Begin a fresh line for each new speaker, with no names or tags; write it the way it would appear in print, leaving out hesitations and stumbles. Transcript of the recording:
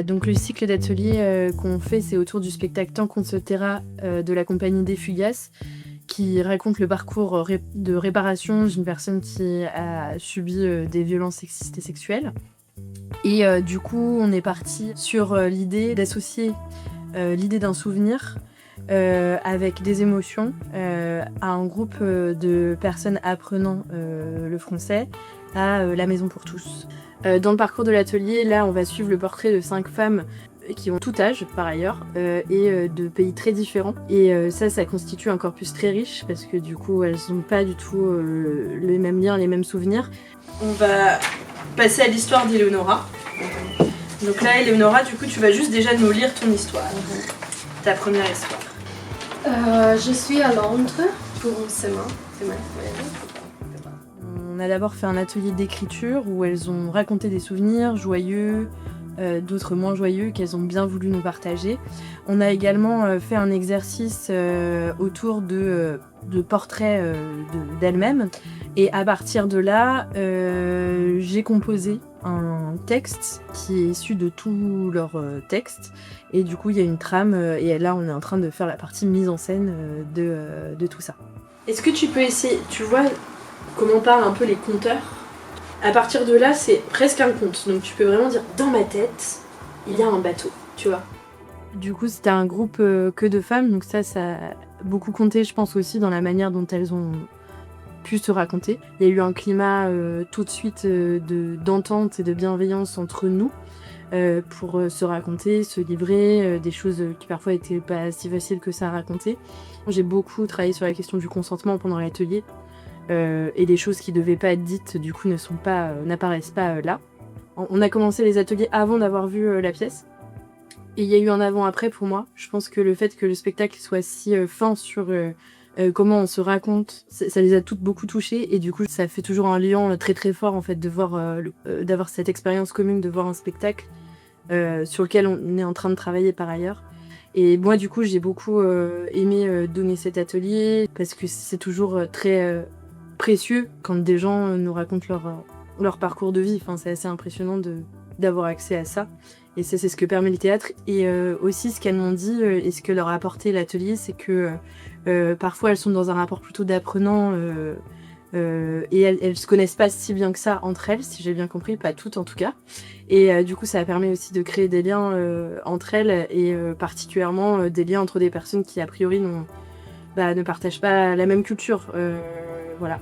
Donc le cycle d'ateliers qu'on fait, c'est autour du spectacle Tant qu'on se taira de la compagnie des Fugaces, qui raconte le parcours de réparation d'une personne qui a subi des violences sexistes et sexuelles. Et du coup, on est parti sur l'idée d'associer l'idée d'un souvenir avec des émotions à un groupe de personnes apprenant le français à la Maison pour tous. Dans le parcours de l'atelier, là, on va suivre le portrait de 5 femmes qui ont tout âge par ailleurs et de pays très différents. Et ça constitue un corpus très riche parce que du coup, elles n'ont pas du tout les mêmes liens, les mêmes souvenirs. On va passer à l'histoire d'Eleonora. Donc là, Eleonora, du coup, tu vas juste déjà nous lire ton histoire, ta première histoire.
Je suis à Londres pour une semaine.
On a d'abord fait un atelier d'écriture où elles ont raconté des souvenirs joyeux, d'autres moins joyeux qu'elles ont bien voulu nous partager. On a également fait un exercice autour de portraits d'elles-mêmes. Et à partir de là, j'ai composé un texte qui est issu de tous leurs textes. Et du coup, il y a une trame. Et là, on est en train de faire la partie mise en scène de tout ça. Est-ce que tu peux essayer, tu vois comment parlent un peu les conteurs ? À partir de là, c'est presque un conte. Donc tu peux vraiment dire, dans ma tête, il y a un bateau, tu vois. Du coup, c'était un groupe que de femmes. Donc ça a beaucoup compté, je pense, aussi dans la manière dont elles ont pu se raconter. Il y a eu un climat tout de suite d'entente et de bienveillance entre nous pour se raconter, se livrer, des choses qui parfois étaient pas si faciles que ça à raconter. J'ai beaucoup travaillé sur la question du consentement pendant l'atelier et des choses qui devaient pas être dites, du coup, n'apparaissent pas là. On a commencé les ateliers avant d'avoir vu la pièce. Et il y a eu un avant-après pour moi. Je pense que le fait que le spectacle soit si fin sur comment on se raconte, ça les a toutes beaucoup touchées. Et du coup, ça fait toujours un lien très très fort en fait de voir, d'avoir cette expérience commune, de voir un spectacle sur lequel on est en train de travailler par ailleurs. Et moi, du coup, j'ai beaucoup aimé donner cet atelier parce que c'est toujours très précieux quand des gens nous racontent leur parcours de vie. Enfin, c'est assez impressionnant d'avoir accès à ça. Et ça, c'est ce que permet le théâtre. Et aussi, ce qu'elles m'ont dit et ce que leur a apporté l'atelier, c'est que parfois, elles sont dans un rapport plutôt d'apprenant et elles se connaissent pas si bien que ça entre elles, si j'ai bien compris, pas toutes en tout cas. Et du coup, ça permet aussi de créer des liens entre elles et particulièrement des liens entre des personnes qui, a priori, ne partagent pas la même culture. Voilà.